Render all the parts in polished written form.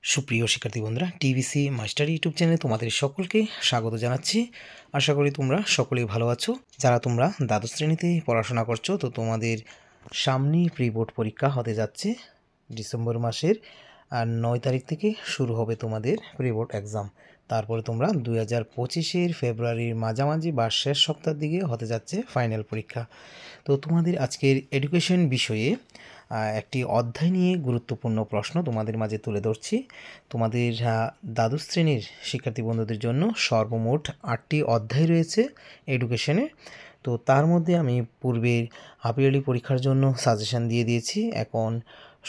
সুপ্রিয় শিক্ষার্থী বন্ধুরা, টিভিসি মাস্টার ইউটিউব চ্যানেলে তোমাদের সকলকে স্বাগত জানাচ্ছি। আশা করি তোমরা সকলেই ভালো আছো। যারা তোমরা দ্বাদশ শ্রেণীতে পড়াশোনা করছো, তো তোমাদের সামনেই প্রি বোর্ড পরীক্ষা হতে যাচ্ছে। ডিসেম্বর মাসের 9 তারিখ থেকে শুরু হবে তোমাদের প্রি বোর্ড এক্সাম। তারপরে তোমরা 2025-এর ফেব্রুয়ারির মাঝামাঝি বা শেষ সপ্তাহের দিকে হতে যাচ্ছে ফাইনাল পরীক্ষা। তো তোমাদের আজকের এডুকেশন বিষয়ে একটি অধ্যায় নিয়ে গুরুত্বপূর্ণ প্রশ্ন তোমাদের মাঝে তুলে ধরছি। তোমাদের দ্বাদশ শ্রেণীর শিক্ষার্থী বন্ধুদের জন্য সর্বমোট 8টি অধ্যায় রয়েছে এডুকেশনে। তো তার মধ্যে আমি পূর্বের হাফ ইয়ারলি পরীক্ষার জন্য সাজেশন দিয়ে দিয়েছি। এখন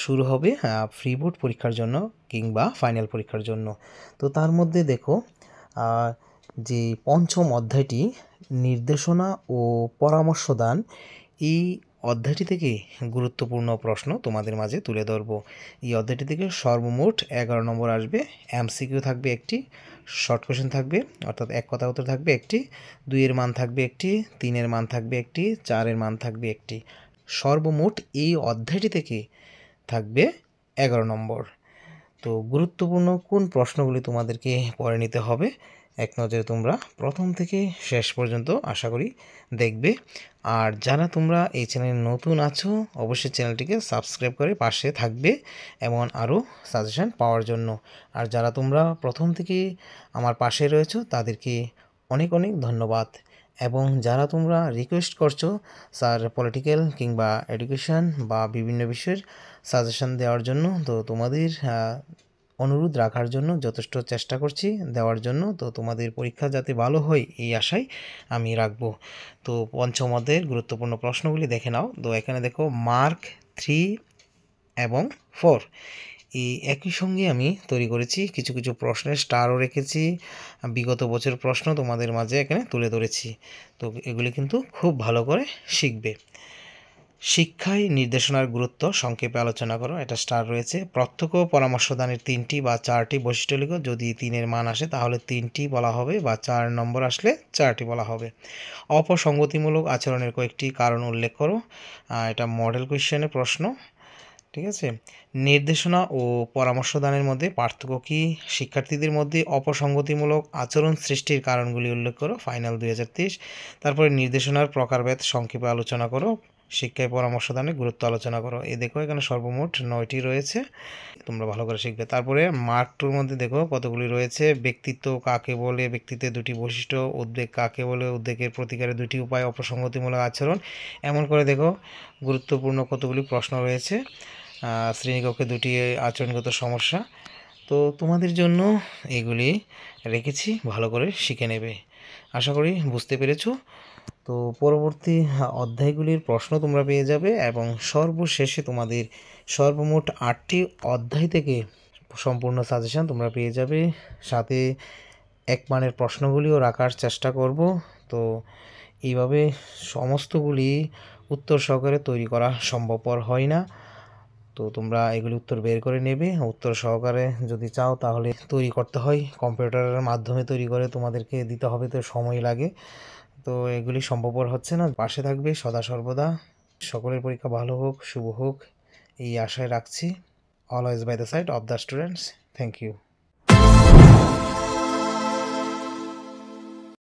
শুরু হবে ফ্রি বোর্ড পরীক্ষার জন্য কিংবা ফাইনাল পরীক্ষার জন্য। তো তার মধ্যে দেখো, যে পঞ্চম অধ্যায়টি নির্দেশনা ও পরামর্শ দান, এই অধ্যায়টি থেকে গুরুত্বপূর্ণ প্রশ্ন তোমাদের মাঝে তুলে ধরব। এই অধ্যায়টি থেকে সর্বমোট 11 নম্বর আসবে। এমসিকিউ থাকবে একটি, শর্ট কোয়েশ্চেন থাকবে অর্থাৎ এক কথা উত্তর থাকবে একটি, 2-এর মান থাকবে একটি, 3-এর মান থাকবে একটি, 4-এর মান থাকবে একটি। সর্বমোট এই অধ্যায়টি থেকে থাকবে 11 নম্বর। তো গুরুত্বপূর্ণ কোন প্রশ্নগুলি তোমাদেরকে পড়ে নিতে হবে, এক নজরে তোমরা প্রথম থেকে শেষ পর্যন্ত আশা করি দেখবে। আর যারা তোমরা এই চ্যানেলে নতুন আছো, অবশ্যই চ্যানেলটিকে সাবস্ক্রাইব করে পাশে থাকবে এমন আরও সাজেশন পাওয়ার জন্য। আর যারা তোমরা প্রথম থেকে আমার পাশে রয়েছো, তাদেরকে অনেক অনেক ধন্যবাদ। এবং যারা তোমরা রিকোয়েস্ট করছো স্যার পলিটিক্যাল কিংবা এডুকেশন বা বিভিন্ন বিষয়ের সাজেশন দেওয়ার জন্য, তো তোমাদের অনুরোধ রাখার জন্য যথেষ্ট চেষ্টা করছি দেওয়ার জন্য। তো তোমাদের পরীক্ষা যাতে ভালো হয় এই আশায় আমি রাখবো। তো পঞ্চম অধ্যায়ের গুরুত্বপূর্ণ প্রশ্নগুলি দেখে নাও। তো এখানে দেখো মার্ক 3 এবং 4 এই একই সঙ্গে আমি তৈরি করেছি। কিছু কিছু প্রশ্নের স্টারও রেখেছি, বিগত বছর প্রশ্ন তোমাদের মাঝে এখানে তুলে ধরেছি। তো এগুলি কিন্তু খুব ভালো করে শিখবে। শিক্ষায় নির্দেশনার গুরুত্ব সংক্ষেপে আলোচনা করো, এটা স্টার রয়েছে। প্রত্যক্ষ পরামর্শদানের 3টি বা 4টি বৈশিষ্ট্য লিখো। যদি 3-এর মান আসে তাহলে 3টি বলা হবে, বা 4 নম্বর আসলে 4টি বলা হবে। অপসঙ্গতিমূলক আচরণের কয়েকটি কারণ উল্লেখ করো, এটা মডেল কোয়েশ্চেনের প্রশ্ন। ঠিক আছে। নির্দেশনা ও পরামর্শদানের মধ্যে পার্থক্য কী? শিক্ষার্থীদের মধ্যে অপসঙ্গতিমূলক আচরণ সৃষ্টির কারণগুলি উল্লেখ করো, ফাইনাল 2023। তারপরে নির্দেশনার প্রকারভেদ সংক্ষেপে আলোচনা করো, শিক্ষায় পরামর্শদানের গুরুত্ব আলোচনা করো। এই দেখো এখানে সর্বমোট 9টি রয়েছে, তোমরা ভালো করে শিখবে। তারপরে মার্ক 2-র মধ্যে দেখো কতগুলি রয়েছে। ব্যক্তিত্ব কাকে বলে, ব্যক্তিত্বের 2টি বৈশিষ্ট্য। উদ্বেগ কাকে বলে, উদ্বেগের প্রতিকারের 2টি উপায়। অপসঙ্গতিমূলক আচরণ, এমন করে দেখো গুরুত্বপূর্ণ কতগুলি প্রশ্ন রয়েছে। শ্রেণীকক্ষে 2টি আচরণগত সমস্যা। তো তোমাদের জন্য এগুলি রেখেছি, ভালো করে শিখে নেবে। আশা করি বুঝতে পেরেছো। তো পরবর্তী অধ্যায়গুলির প্রশ্ন তোমরা পেয়ে যাবে, এবং সর্বশেষে তোমাদের সর্বমোট 8টি অধ্যায় থেকে সম্পূর্ণ সাজেশন তোমরা পেয়ে যাবে। সাথে এক মানের প্রশ্নগুলিও রাখার চেষ্টা করব। তো এইভাবে সমস্তগুলি উত্তর সহকারে তৈরি করা সম্ভবপর হয় না। তো তোমরা এগুলি উত্তর বের করে নেবে। উত্তর সহকারে যদি চাও তাহলে তৈরি করতে হয়, কম্পিউটারের মাধ্যমে তৈরি করে তোমাদেরকে দিতে হবে, তো সময় লাগে। তো এগুলি সম্ভবপর হচ্ছে না। পাশে থাকবে সদা সর্বদা। সকলের পরীক্ষা ভালো হোক, শুভ হোক এই আশায় রাখছি। Always by the side of the students. Thank you.